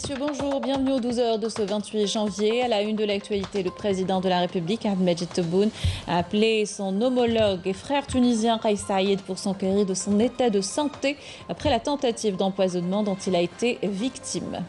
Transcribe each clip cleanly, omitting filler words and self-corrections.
messieurs, bonjour. Bienvenue aux 12 heures de ce 28 janvier. À la une de l'actualité, le président de la République, Ahmed Tebboune, a appelé son homologue et frère tunisien Kais Saïed pour s'enquérir de son état de santé après la tentative d'empoisonnement dont il a été victime.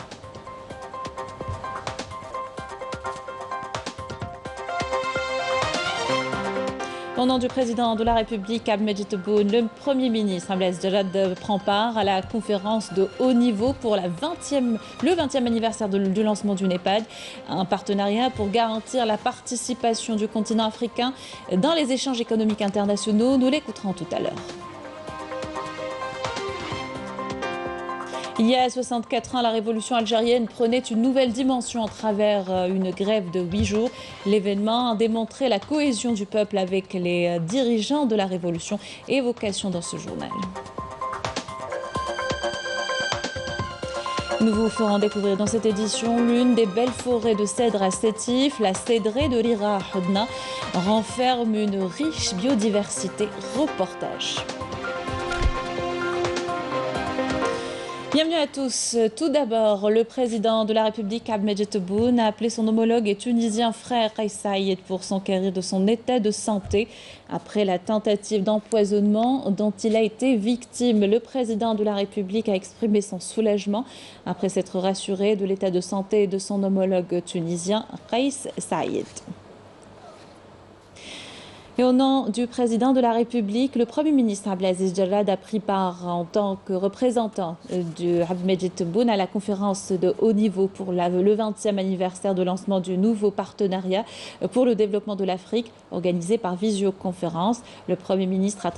Au nom du président de la République, Ahmed Tebboune, le Premier ministre Abdelaziz Jalad prend part à la conférence de haut niveau pour le 20e anniversaire du lancement du NEPAD, un partenariat pour garantir la participation du continent africain dans les échanges économiques internationaux. Nous l'écouterons tout à l'heure. Il y a 64 ans, la révolution algérienne prenait une nouvelle dimension à travers une grève de 8 jours. L'événement a démontré la cohésion du peuple avec les dirigeants de la révolution. Évocation dans ce journal. Nous vous ferons découvrir dans cette édition l'une des belles forêts de cèdre à Sétif. La cédrée de l'Ira Hodna renferme une riche biodiversité. Reportage. Bienvenue à tous. Tout d'abord, le président de la République, Ahmed Tebboune, a appelé son homologue et tunisien frère Kais Saïed pour s'enquérir de son état de santé après la tentative d'empoisonnement dont il a été victime. Le président de la République a exprimé son soulagement après s'être rassuré de l'état de santé de son homologue tunisien Kais Saïed. Et au nom du président de la République, le Premier ministre Abdelaziz Jalad a pris part en tant que représentant de Ahmed Tebboune à la conférence de haut niveau pour le 20e anniversaire de lancement du nouveau partenariat pour le développement de l'Afrique, organisé par visioconférence. Le Premier ministre a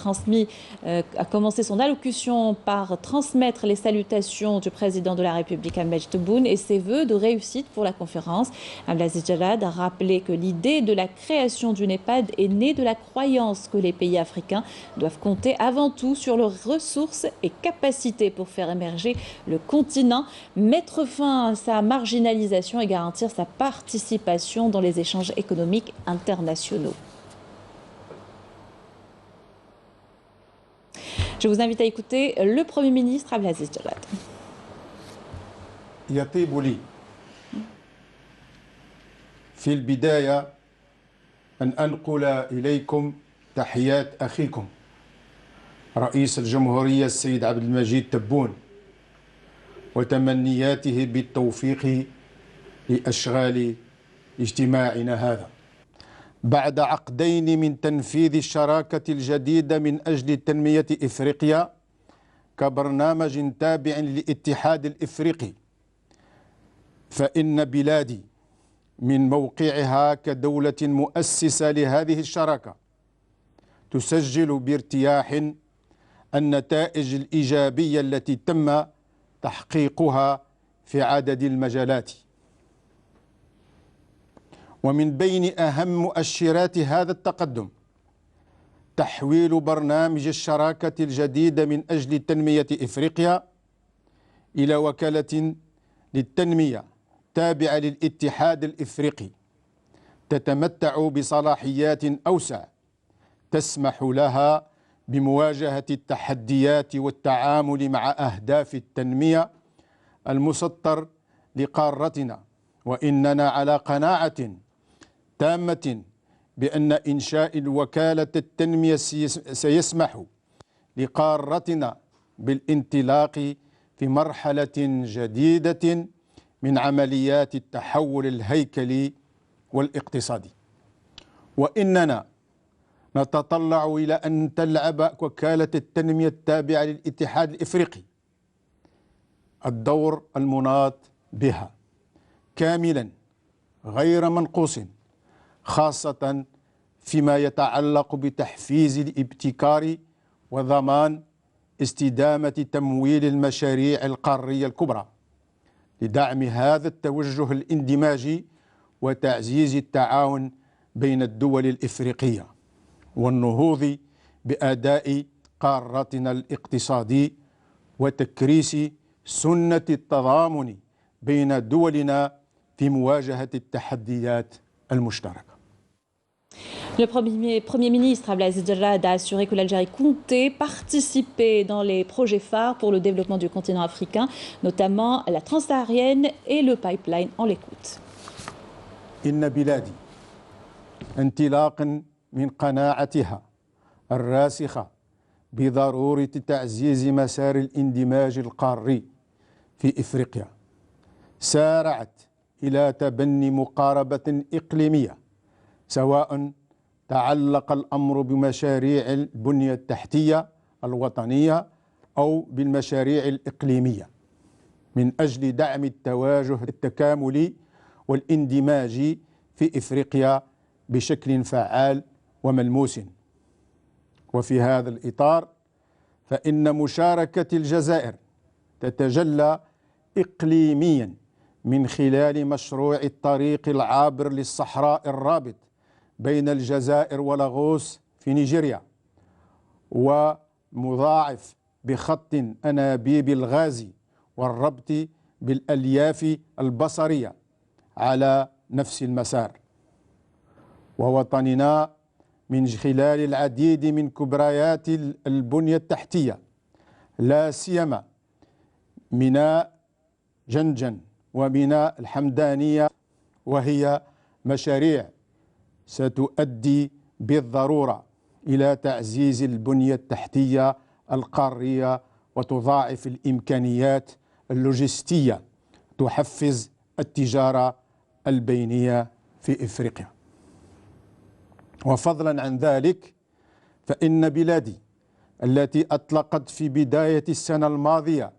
commencé son allocution par transmettre les salutations du président de la République Ahmed Tebboune et ses vœux de réussite pour la conférence. Abdelaziz Jalad a rappelé que l'idée de la création du NEPAD est née de la croyance que les pays africains doivent compter avant tout sur leurs ressources et capacités pour faire émerger le continent, mettre fin à sa marginalisation et garantir sa participation dans les échanges économiques internationaux. Je vous invite à écouter le Premier ministre Abdelaziz Jalad. يطيب لي في البداية أن أنقل إليكم تحيات أخيكم رئيس الجمهورية السيد عبد المجيد تبون وتمنياته بالتوفيق لأشغال اجتماعنا هذا بعد عقدين من تنفيذ الشراكة الجديدة من أجل تنمية إفريقيا كبرنامج تابع للاتحاد الإفريقي، فإن بلادي من موقعها كدولة مؤسسة لهذه الشراكة تسجل بارتياح النتائج الإيجابية التي تم تحقيقها في عدد المجالات. ومن بين أهم مؤشرات هذا التقدم تحويل برنامج الشراكة الجديدة من أجل تنمية إفريقيا إلى وكالة للتنمية تابعة للاتحاد الإفريقي تتمتع بصلاحيات أوسع تسمح لها بمواجهة التحديات والتعامل مع أهداف التنمية المسطر لقارتنا، وإننا على قناعة تامة بأن إنشاء الوكالة التنمية سيسمح لقارتنا بالانطلاق في مرحلة جديدة من عمليات التحول الهيكلي والاقتصادي، وإننا نتطلع إلى أن تلعب وكالة التنمية التابعة للاتحاد الإفريقي الدور المناط بها كاملا غير منقوص، خاصة فيما يتعلق بتحفيز الابتكار وضمان استدامة تمويل المشاريع القارية الكبرى لدعم هذا التوجه الاندماجي وتعزيز التعاون بين الدول الإفريقية والنهوض بأداء قارتنا الاقتصادي وتكريس سنة التضامن بين دولنا في مواجهة التحديات المشتركة. Le Premier ministre Abdelaziz Jarrad a assuré que l'Algérie comptait participer dans les projets phares pour le développement du continent africain, notamment la transsaharienne et le pipeline. On l'écoute. إن بلادي انطلاقا من قناعتها الراسخة بضرورة تعزيز مسار الاندماج القاري في إفريقيا سارعت إلى تبني مقاربة إقليمية سواء تعلق الأمر بمشاريع البنية التحتية الوطنية أو بالمشاريع الإقليمية من أجل دعم التواجه التكاملي والاندماج في إفريقيا بشكل فعال وملموس. وفي هذا الإطار فإن مشاركة الجزائر تتجلى إقليميا من خلال مشروع الطريق العابر للصحراء الرابط بين الجزائر ولاغوس في نيجيريا ومضاعف بخط أنابيب الغاز والربط بالألياف البصرية على نفس المسار. ووطننا من خلال العديد من كبريات البنية التحتية لا سيما ميناء جنجن وميناء الحمدانية، وهي مشاريع ستؤدي بالضرورة إلى تعزيز البنية التحتية القارية وتضاعف الإمكانيات اللوجستية تحفز التجارة البينية في إفريقيا. وفضلا عن ذلك فإن بلادي التي أطلقت في بداية السنة الماضية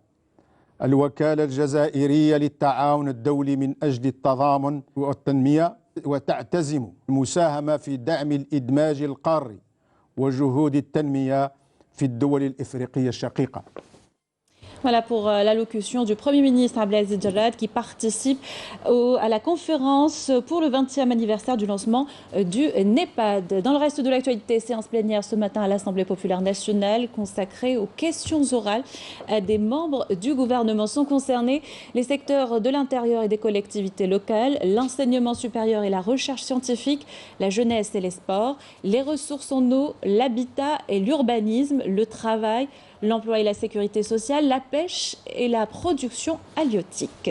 الوكالة الجزائرية للتعاون الدولي من أجل التضامن والتنمية وتعتزم المساهمة في دعم الإدماج القاري وجهود التنمية في الدول الإفريقية الشقيقة. Voilà pour l'allocution du Premier ministre Abdelaziz Jarrad qui participe à la conférence pour le 20e anniversaire du lancement du NEPAD. Dans le reste de l'actualité, séance plénière ce matin à l'Assemblée populaire nationale consacrée aux questions orales des membres du gouvernement. Sont concernés les secteurs de l'intérieur et des collectivités locales, l'enseignement supérieur et la recherche scientifique, la jeunesse et les sports, les ressources en eau, l'habitat et l'urbanisme, le travail, l'emploi et la sécurité sociale, la pêche et la production halieutique.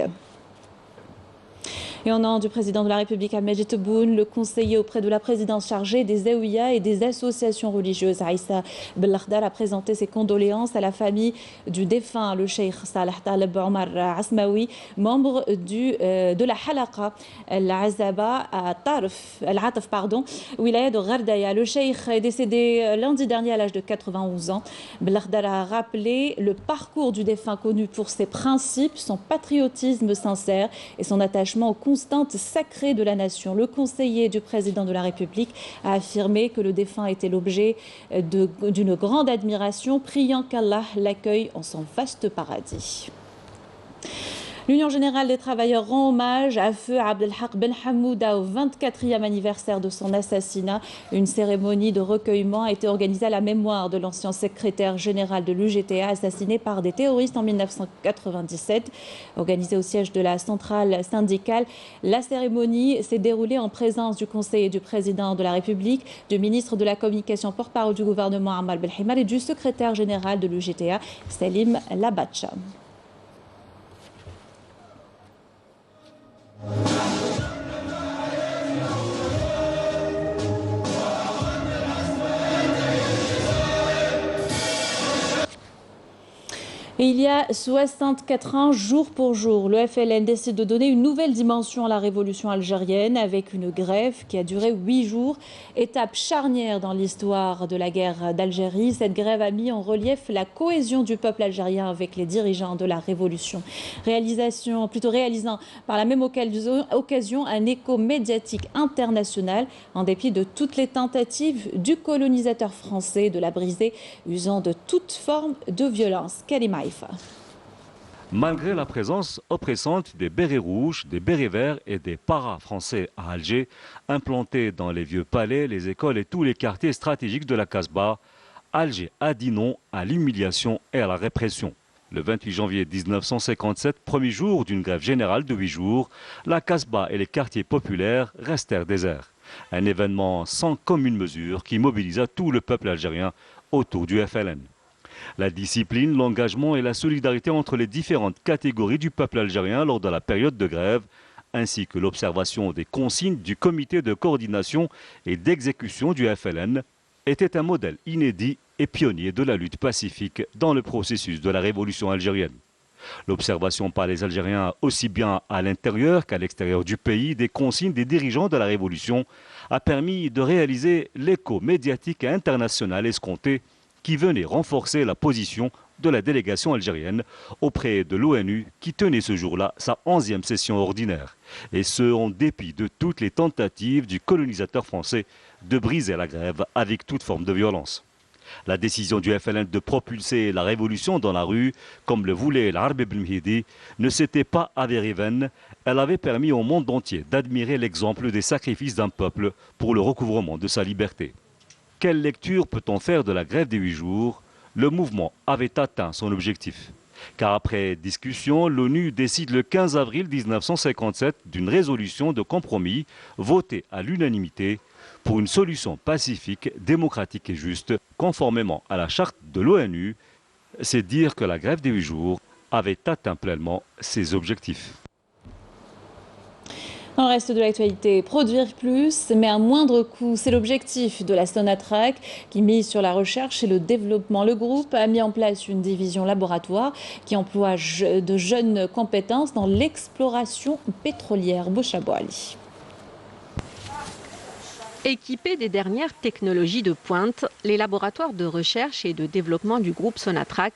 Et au nom du président de la République, Ahmed Tebboune, le conseiller auprès de la présidence chargée des Zaouïas et des associations religieuses, Aïssa Belakhdar, a présenté ses condoléances à la famille du défunt, le cheikh Salah Taleb Omar Asmaoui, membre de la Halaqa Al-Azaba Al-Ataf, wilaya de Ghardaya. Le cheikh est décédé lundi dernier à l'âge de 91 ans. Belakhdar a rappelé le parcours du défunt connu pour ses principes, son patriotisme sincère et son attachement aux constante sacrée de la nation. Le conseiller du président de la République a affirmé que le défunt était l'objet d'une grande admiration, priant qu'Allah l'accueille en son vaste paradis. L'Union générale des travailleurs rend hommage à feu Abdelhak Ben Hamouda au 24e anniversaire de son assassinat. Une cérémonie de recueillement a été organisée à la mémoire de l'ancien secrétaire général de l'UGTA assassiné par des terroristes en 1997. Organisée au siège de la centrale syndicale, la cérémonie s'est déroulée en présence du conseiller du président de la République, du ministre de la Communication porte-parole du gouvernement Ammar Belhimar et du secrétaire général de l'UGTA, Salim Labacha. Et il y a 64 ans, jour pour jour, le FLN décide de donner une nouvelle dimension à la révolution algérienne avec une grève qui a duré 8 jours. Étape charnière dans l'histoire de la guerre d'Algérie, cette grève a mis en relief la cohésion du peuple algérien avec les dirigeants de la révolution. Réalisant par la même occasion un écho médiatique international en dépit de toutes les tentatives du colonisateur français de la briser, usant de toute forme de violence. Karima Haïfa. Malgré la présence oppressante des bérets rouges, des bérets verts et des paras français à Alger, implantés dans les vieux palais, les écoles et tous les quartiers stratégiques de la Casbah, Alger a dit non à l'humiliation et à la répression. Le 28 janvier 1957, premier jour d'une grève générale de 8 jours, la Casbah et les quartiers populaires restèrent déserts. Un événement sans commune mesure qui mobilisa tout le peuple algérien autour du FLN. La discipline, l'engagement et la solidarité entre les différentes catégories du peuple algérien lors de la période de grève, ainsi que l'observation des consignes du comité de coordination et d'exécution du FLN, était un modèle inédit et pionnier de la lutte pacifique dans le processus de la révolution algérienne. L'observation par les Algériens, aussi bien à l'intérieur qu'à l'extérieur du pays, des consignes des dirigeants de la révolution a permis de réaliser l'écho médiatique et international escompté qui venait renforcer la position de la délégation algérienne auprès de l'ONU qui tenait ce jour-là sa 11e session ordinaire. Et ce, en dépit de toutes les tentatives du colonisateur français de briser la grève avec toute forme de violence. La décision du FLN de propulser la révolution dans la rue, comme le voulait l'Arbi Belmhidi, ne s'était pas avérée vaine. Elle avait permis au monde entier d'admirer l'exemple des sacrifices d'un peuple pour le recouvrement de sa liberté. Quelle lecture peut-on faire de la grève des 8 jours? Le mouvement avait atteint son objectif. Car après discussion, l'ONU décide le 15 avril 1957 d'une résolution de compromis votée à l'unanimité pour une solution pacifique, démocratique et juste, conformément à la charte de l'ONU. C'est dire que la grève des 8 jours avait atteint pleinement ses objectifs. Dans le reste de l'actualité, produire plus, mais à moindre coût, c'est l'objectif de la Sonatrach qui mise sur la recherche et le développement. Le groupe a mis en place une division laboratoire qui emploie de jeunes compétences dans l'exploration pétrolière. Bouchabou Ali. Équipés des dernières technologies de pointe, les laboratoires de recherche et de développement du groupe Sonatrach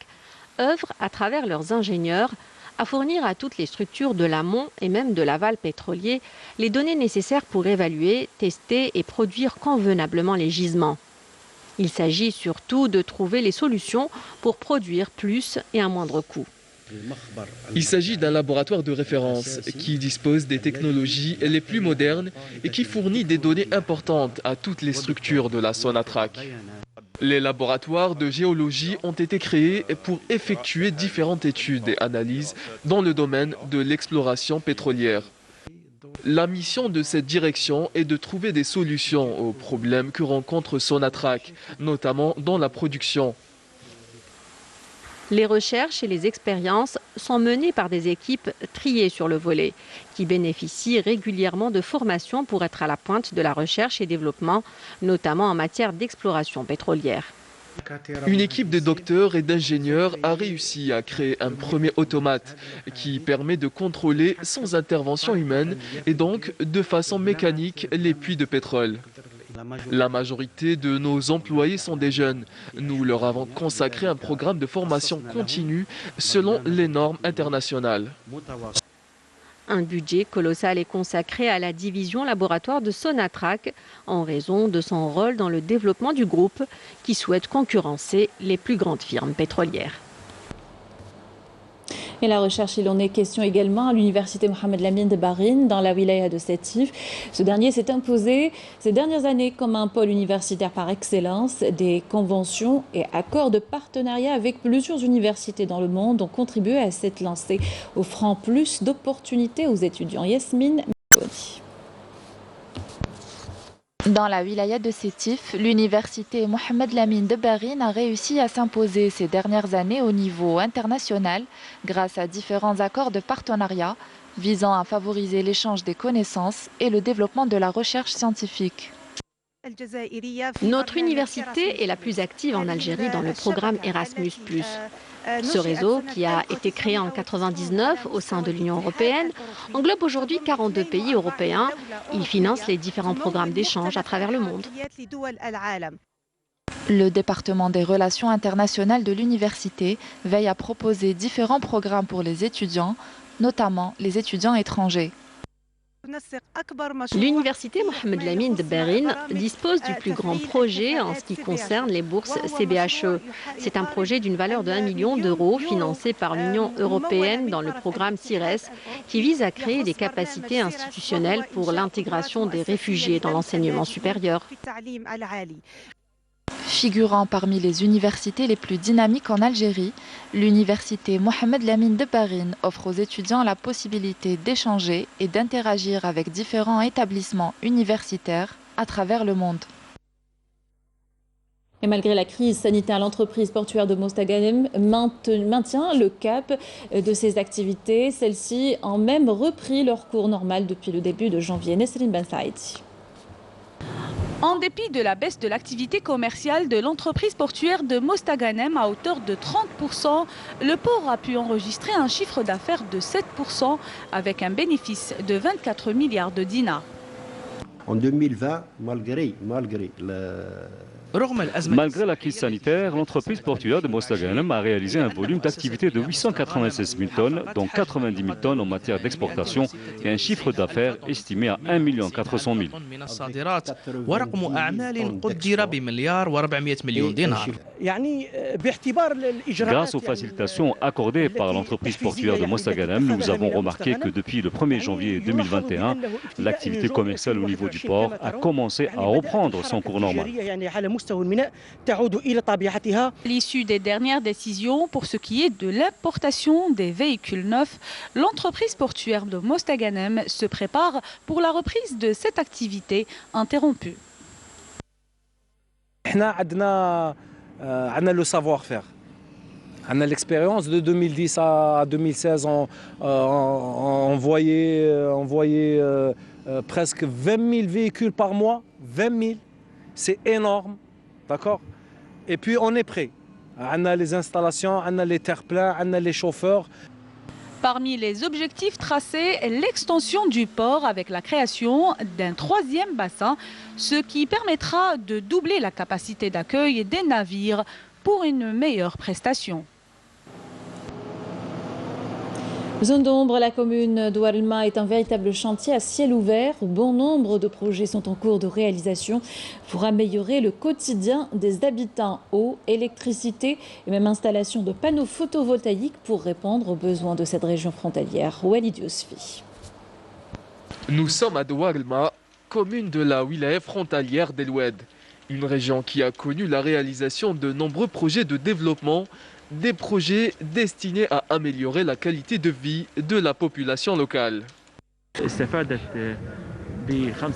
œuvrent à travers leurs ingénieurs à fournir à toutes les structures de l'amont et même de l'aval pétrolier les données nécessaires pour évaluer, tester et produire convenablement les gisements. Il s'agit surtout de trouver les solutions pour produire plus et à moindre coût. Il s'agit d'un laboratoire de référence qui dispose des technologies les plus modernes et qui fournit des données importantes à toutes les structures de la Sonatrach. Les laboratoires de géologie ont été créés pour effectuer différentes études et analyses dans le domaine de l'exploration pétrolière. La mission de cette direction est de trouver des solutions aux problèmes que rencontre Sonatrach, notamment dans la production. Les recherches et les expériences sont menées par des équipes triées sur le volet, qui bénéficient régulièrement de formations pour être à la pointe de la recherche et développement, notamment en matière d'exploration pétrolière. Une équipe de docteurs et d'ingénieurs a réussi à créer un premier automate qui permet de contrôler sans intervention humaine et donc de façon mécanique les puits de pétrole. La majorité de nos employés sont des jeunes. Nous leur avons consacré un programme de formation continue selon les normes internationales. Un budget colossal est consacré à la division laboratoire de Sonatrach en raison de son rôle dans le développement du groupe qui souhaite concurrencer les plus grandes firmes pétrolières. Et la recherche, il en est question également à l'université Mohamed Lamine de Barine, dans la wilaya de Sétif. Ce dernier s'est imposé ces dernières années comme un pôle universitaire par excellence. Des conventions et accords de partenariat avec plusieurs universités dans le monde ont contribué à cette lancée, offrant plus d'opportunités aux étudiants. Yasmine Mekoni. Dans la wilaya de Sétif, l'université Mohamed Lamine de Barine a réussi à s'imposer ces dernières années au niveau international grâce à différents accords de partenariat visant à favoriser l'échange des connaissances et le développement de la recherche scientifique. Notre université est la plus active en Algérie dans le programme Erasmus+. Ce réseau, qui a été créé en 1999 au sein de l'Union européenne, englobe aujourd'hui 42 pays européens. Il finance les différents programmes d'échange à travers le monde. Le département des relations internationales de l'université veille à proposer différents programmes pour les étudiants, notamment les étudiants étrangers. L'université Mohamed Lamine de Barine dispose du plus grand projet en ce qui concerne les bourses CBHE. C'est un projet d'une valeur de 1 million d'euros financé par l'Union européenne dans le programme CIRES qui vise à créer des capacités institutionnelles pour l'intégration des réfugiés dans l'enseignement supérieur. Figurant parmi les universités les plus dynamiques en Algérie, l'université Mohamed Lamine de Barine offre aux étudiants la possibilité d'échanger et d'interagir avec différents établissements universitaires à travers le monde. Et malgré la crise sanitaire, l'entreprise portuaire de Mostaganem maintient le cap de ses activités. Celles-ci ont même repris leur cours normal depuis le début de janvier. Nesrine Ben Saïdi. En dépit de la baisse de l'activité commerciale de l'entreprise portuaire de Mostaganem à hauteur de 30%, le port a pu enregistrer un chiffre d'affaires de 7% avec un bénéfice de 24 milliards de dinars. En 2020, malgré Malgré la crise sanitaire, l'entreprise portuaire de Mostaganem a réalisé un volume d'activité de 896 000 tonnes, dont 90 000 tonnes en matière d'exportation et un chiffre d'affaires estimé à 1 400 000. Grâce aux facilitations accordées par l'entreprise portuaire de Mostaganem, nous avons remarqué que depuis le 1er janvier 2021, l'activité commerciale au niveau du port a commencé à reprendre son cours normal. L'issue des dernières décisions pour ce qui est de l'importation des véhicules neufs, l'entreprise portuaire de Mostaganem se prépare pour la reprise de cette activité interrompue. On a le savoir-faire. On a l'expérience de 2010 à 2016, on voyait presque 20 000 véhicules par mois. 20 000, c'est énorme. D'accord? Et puis on est prêt. On a les installations, on a les terre-pleins, on a les chauffeurs. Parmi les objectifs tracés, l'extension du port avec la création d'un 3e bassin, ce qui permettra de doubler la capacité d'accueil des navires pour une meilleure prestation. Zone d'ombre, la commune d'Ouarlma est un véritable chantier à ciel ouvert. Bon nombre de projets sont en cours de réalisation pour améliorer le quotidien des habitants. Eau, électricité et même installation de panneaux photovoltaïques pour répondre aux besoins de cette région frontalière. Walid Yousfi. Nous sommes à Douarlma, commune de la wilaya frontalière d'El Oued. Une région qui a connu la réalisation de nombreux projets de développement, des projets destinés à améliorer la qualité de vie de la population locale.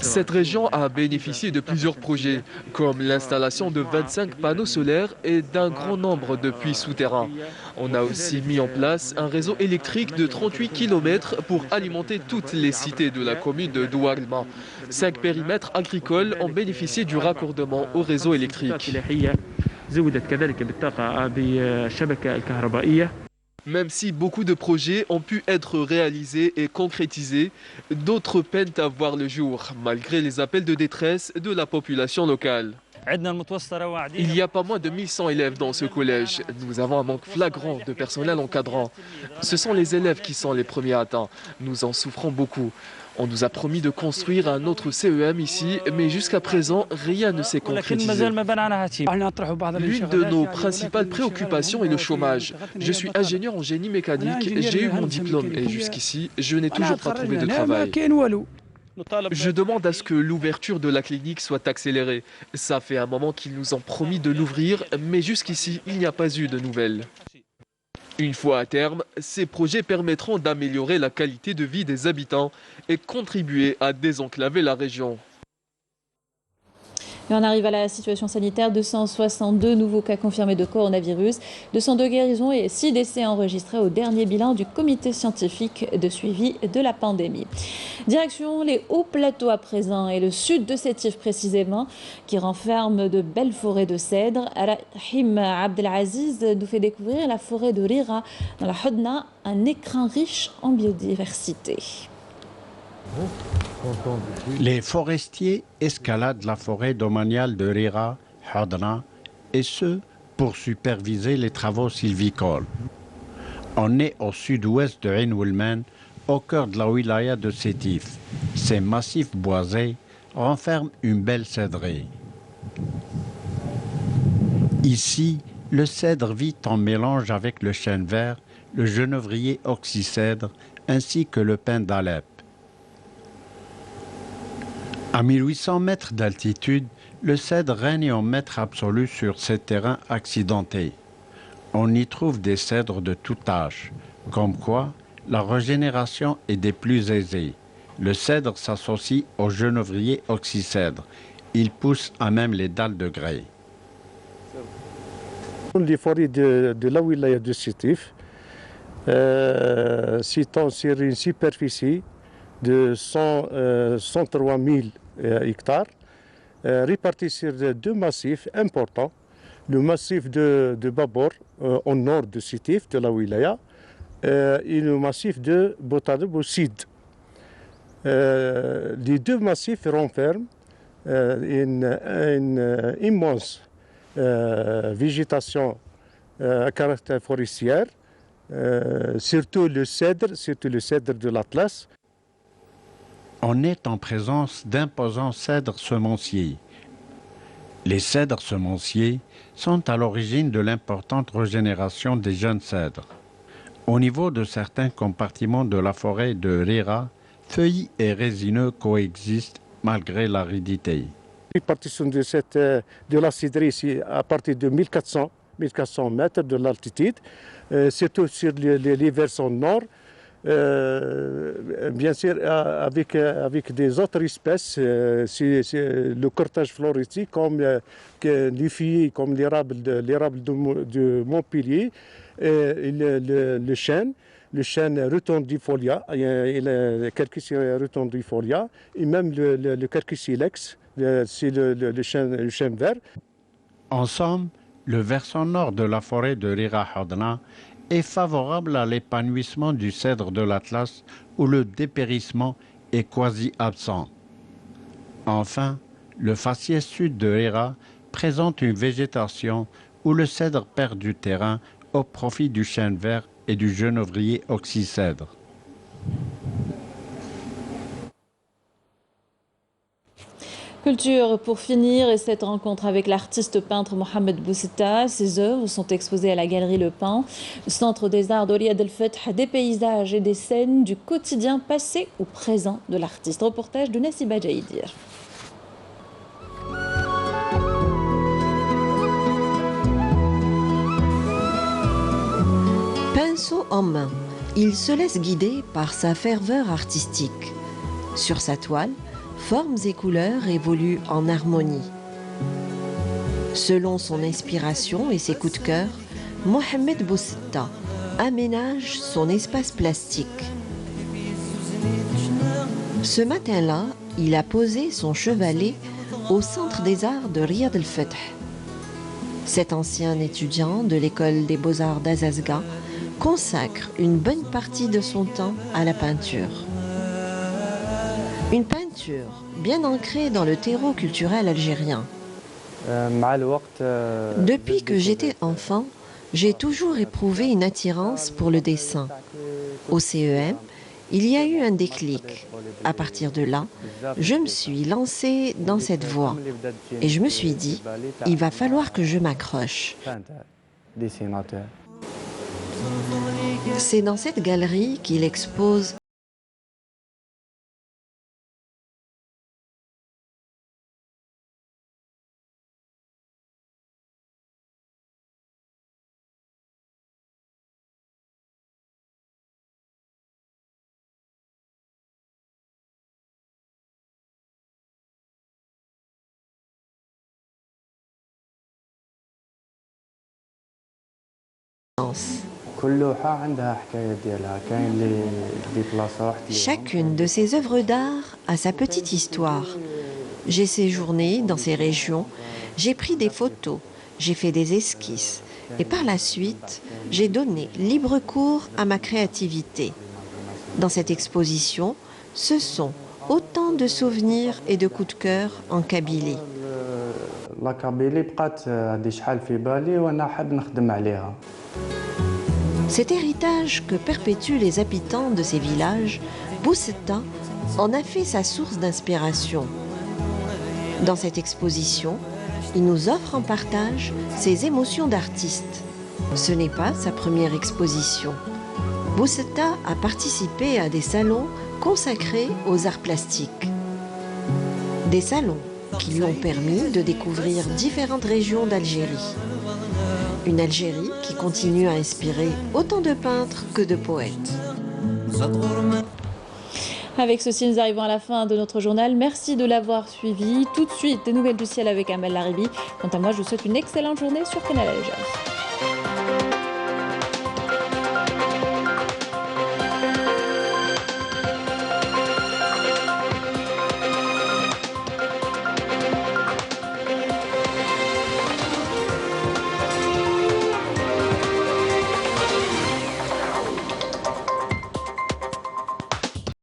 Cette région a bénéficié de plusieurs projets, comme l'installation de 25 panneaux solaires et d'un grand nombre de puits souterrains. On a aussi mis en place un réseau électrique de 38 km pour alimenter toutes les cités de la commune de Douarlma. 5 périmètres agricoles ont bénéficié du raccordement au réseau électrique. Même si beaucoup de projets ont pu être réalisés et concrétisés, d'autres peinent à voir le jour, malgré les appels de détresse de la population locale. Il y a pas moins de 1100 élèves dans ce collège. Nous avons un manque flagrant de personnel encadrant. Ce sont les élèves qui sont les premiers atteints. Nous en souffrons beaucoup. On nous a promis de construire un autre CEM ici, mais jusqu'à présent, rien ne s'est concrétisé. L'une de nos principales préoccupations est le chômage. Je suis ingénieur en génie mécanique, j'ai eu mon diplôme et jusqu'ici, je n'ai toujours pas trouvé de travail. Je demande à ce que l'ouverture de la clinique soit accélérée. Ça fait un moment qu'ils nous ont promis de l'ouvrir, mais jusqu'ici, il n'y a pas eu de nouvelles. Une fois à terme, ces projets permettront d'améliorer la qualité de vie des habitants et contribuer à désenclaver la région. Et on arrive à la situation sanitaire. 262 nouveaux cas confirmés de coronavirus, 202 guérisons et 6 décès enregistrés au dernier bilan du comité scientifique de suivi de la pandémie. Direction les hauts plateaux à présent et le sud de Sétif précisément, qui renferme de belles forêts de cèdres. Rahim Abdelaziz nous fait découvrir la forêt de Rira dans la Hodna, un écrin riche en biodiversité. Les forestiers escaladent la forêt domaniale de Rira, Hodna, et ce, pour superviser les travaux sylvicoles. On est au sud-ouest de Ain Oulmen, au cœur de la wilaya de Sétif. Ces massifs boisés renferment une belle cédraie. Ici, le cèdre vit en mélange avec le chêne vert, le genévrier oxycèdre, ainsi que le pin d'Alep. À 1800 mètres d'altitude, le cèdre règne en maître absolu sur ces terrains accidentés. On y trouve des cèdres de tout âge, comme quoi la régénération est des plus aisées. Le cèdre s'associe au genévrier oxycèdre. Il pousse à même les dalles de grès. Les forêts de la wilaya de Sétif s'étendent sur une superficie de 103 000 hectares, répartis sur deux massifs importants. Le massif de Babor, au nord de Sétif, de la wilaya, et le massif de Boutadeb au sud. Les deux massifs renferment une immense végétation à caractère forestier, surtout le cèdre de l'Atlas. On est en présence d'imposants cèdres semenciers. Les cèdres semenciers sont à l'origine de l'importante régénération des jeunes cèdres. Au niveau de certains compartiments de la forêt de Rira, feuillis et résineux coexistent malgré l'aridité. La répartition de la cidrerie ici à partir de 1400 mètres de l'altitude, surtout sur les versants nord, bien sûr avec des autres espèces, c'est le cortège floristique comme les figuiers, comme l'érable de Montpellier, et le chêne. Le chêne rotundifolia, le Quercus rotundifolia, et même le Quercus ilex, c'est le chêne vert. En somme, le versant nord de la forêt de Rira Hadna est favorable à l'épanouissement du cèdre de l'Atlas où le dépérissement est quasi absent. Enfin, le faciès sud de Rira présente une végétation où le cèdre perd du terrain au profit du chêne vert et du genévrier oxycèdre. Culture pour finir, et cette rencontre avec l'artiste peintre Mohamed Boussetta. Ses œuvres sont exposées à la Galerie Le Pan, Centre des Arts d'Oriad El Feth, des paysages et des scènes du quotidien passé ou présent de l'artiste. Reportage de Nassiba Jaïdir. Pinceau en main, il se laisse guider par sa ferveur artistique. Sur sa toile, formes et couleurs évoluent en harmonie. Selon son inspiration et ses coups de cœur, Mohamed Boussetta aménage son espace plastique. Ce matin-là, il a posé son chevalet au Centre des Arts de Riyad El Feth. Cet ancien étudiant de l'école des beaux-arts d'Azazga consacre une bonne partie de son temps à la peinture. Une peinture bien ancrée dans le terreau culturel algérien. Depuis que j'étais enfant, j'ai toujours éprouvé une attirance pour le dessin. Au CEM, il y a eu un déclic. À partir de là, je me suis lancée dans cette voie. Et je me suis dit, il va falloir que je m'accroche. C'est dans cette galerie qu'il expose Chacune de ces œuvres d'art a sa petite histoire. J'ai séjourné dans ces régions, j'ai pris des photos, j'ai fait des esquisses et par la suite, j'ai donné libre cours à ma créativité. Dans cette exposition, ce sont autant de souvenirs et de coups de cœur en Kabylie. Cet héritage que perpétuent les habitants de ces villages, Boussetta en a fait sa source d'inspiration. Dans cette exposition, il nous offre en partage ses émotions d'artiste. Ce n'est pas sa première exposition. Boussetta a participé à des salons consacrés aux arts plastiques. Des salons qui lui ont permis de découvrir différentes régions d'Algérie. Une Algérie qui continue à inspirer autant de peintres que de poètes. Avec ceci, nous arrivons à la fin de notre journal. Merci de l'avoir suivi. Tout de suite, des nouvelles du ciel avec Amel Laribi. Quant à moi, je vous souhaite une excellente journée sur Canal Algérie.